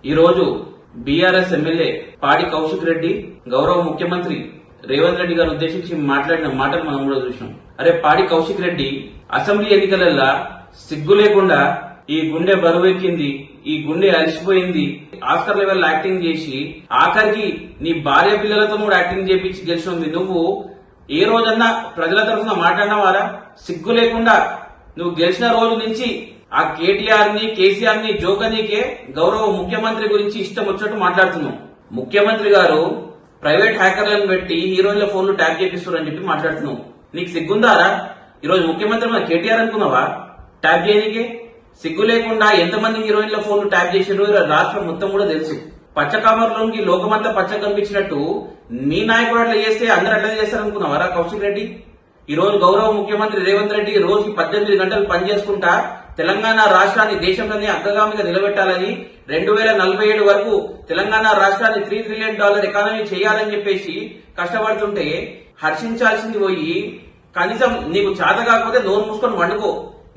ఈ రోజు BRS MLA పాడి కౌశిక్ రెడ్డి గౌరవ ముఖ్యమంత్రి రేవంత్ రెడ్డి గారు ఉద్దేశించి మాట్లాడిన మాటలు మనం కూడా చూసినాం. అరే పాడి కౌశిక్ రెడ్డి, అసెంబ్లీ ఎన్నికలల్లా సిగ్గు లేకుండా ఈ గుండె బరువెక్కింది, ఈ గుండె అలసిపోయింది, ఆస్కర్ లెవెల్ యాక్టింగ్ చేసి ఆఖరికి నీ భార్య పిల్లలతో కూడా యాక్టింగ్ చేపించి గెలిచింది. నువ్వు ఏ రోజన్నా ప్రజల తరఫున మాట్లాడినవారా? సిగ్గు లేకుండా నువ్వు గెలిచిన రోజు నుంచి ఆ కేటీఆర్ ని కేసీఆర్ ని జోకనీకే గౌరవ ముఖ్యమంత్రి గురించి ఇష్టం వచ్చినట్టు మాట్లాడుతున్నావు. ముఖ్యమంత్రి గారు ప్రైవేట్ హ్యాకర్లను పెట్టి హీరోయిన్ల ఫోన్లు ట్యాప్ చేపిస్తున్నారని చెప్పి మాట్లాడుతున్నావు. నీకు సిగ్గుందారా? ఈరోజు ముఖ్యమంత్రి మన కేటీఆర్ అనుకున్నావా ట్యాప్ చేయనికే? సిగ్గు లేకుండా ఎంతమంది హీరోయిన్ల ఫోన్లు ట్యాప్ చేసారో రాష్ట్రం మొత్తం కూడా తెలుసు. పచ్చకామర్లోకి లోకమంతా పచ్చ కనిపించినట్టు మీ నాయకుడు అట్లా చేస్తే అందరు అట్లా చేస్తారనుకున్నావారా కౌశిక్ రెడ్డి? ఈ రోజు గౌరవ ముఖ్యమంత్రి రేవంత్ రెడ్డి రోజుకి 18 గంటలు పనిచేసుకుంటా తెలంగాణ రాష్ట్రాన్ని దేశంలోనే అగ్రగామిగా నిలబెట్టాలని 2047 వరకు తెలంగాణ రాష్ట్రాన్ని $3 ట్రిలియన్ ఎకానమీ చేయాలని చెప్పేసి కష్టపడుతుంటే హర్షించాల్సింది పోయి కనీసం నీకు చేత కాకపోతే నోరు మూసుకొని వండుకో.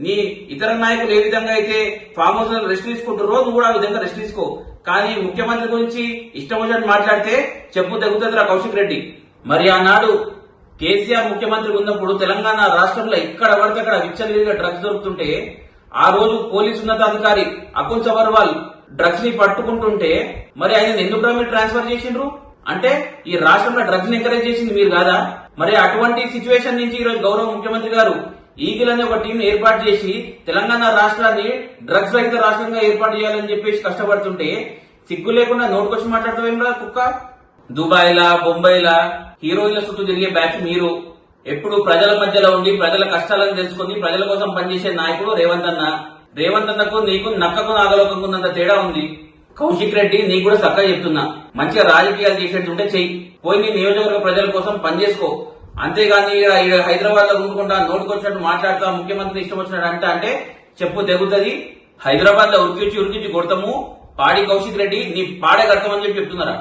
నీ ఇతర నాయకులు ఏ విధంగా అయితే ఫామ్ హౌస్ లో రెస్ట్ తీసుకుంటారో నువ్వు కూడా ఆ విధంగా రెస్ట్ తీసుకో. కానీ ముఖ్యమంత్రి గురించి ఇష్టం వచ్చినట్టు మాట్లాడితే చెప్పు తగ్గుతుందిరా కౌశిక్ రెడ్డి. మరి ఆనాడు కేసీఆర్ ముఖ్యమంత్రి ఉన్నప్పుడు తెలంగాణ రాష్ట్రంలో ఎక్కడ పడితే అక్కడ విచ్చలవిడిగా డ్రగ్స్ దొరుకుతుంటే ఆ రోజు పోలీసు ఉన్నతాధికారి అకుల్ సబర్వాల్ డ్రగ్స్ ని పట్టుకుంటుంటే మరి ఆయన ఎందుకు మీరు ట్రాన్స్ఫర్ చేసిండ్రు? అంటే ఈ రాష్ట్రంలో డ్రగ్స్ ని ఎంకరేజ్ చేసింది మీరు కాదా? మరి అటువంటి సిచ్యువేషన్ నుంచి ఈ రోజు గౌరవ ముఖ్యమంత్రి గారు ఈగిల్ అనే ఒక టీం ఏర్పాటు చేసి తెలంగాణ రాష్ట్రాన్ని డ్రగ్స్ రహిత రాష్ట్రంగా ఏర్పాటు చేయాలని చెప్పేసి కష్టపడుతుంటే సిగ్గు లేకుండా నోటుకొచ్చి మాట్లాడతావేంరా కుక్క? దుబాయ్లా బొంబాయిలా హీరోయిన్ల చుట్టూ తిరిగే బ్యాచ్ మీరు. ఎప్పుడు ప్రజల మధ్యలో ఉండి ప్రజల కష్టాలను తెలుసుకుని ప్రజల కోసం పనిచేసే నాయకుడు రేవంత్ అన్న. రేవంత్ అన్నకు నీకు నక్కకు నాగలోకంకు ఉన్నంత తేడా ఉంది. కౌశిక్ రెడ్డి నీకు కూడా చక్కగా చెప్తున్నా, మంచిగా రాజకీయాలు చేసేట్టుంటే చెయ్యి. పోయి నీ నియోజకవర్గ ప్రజల కోసం పనిచేసుకో. అంతేగాని హైదరాబాద్ లో ఉండుకుంటా నోటుకొచ్చినట్టు మాట్లాడతా ముఖ్యమంత్రి ఇష్టం వచ్చినట్టు అంటే చెప్పు తెగుతుంది. హైదరాబాద్ లో ఉరికించి కొడతాము. పాడి కౌశిక్ రెడ్డి నీ పాడే కడతామని చెప్పి చెప్తున్నారా?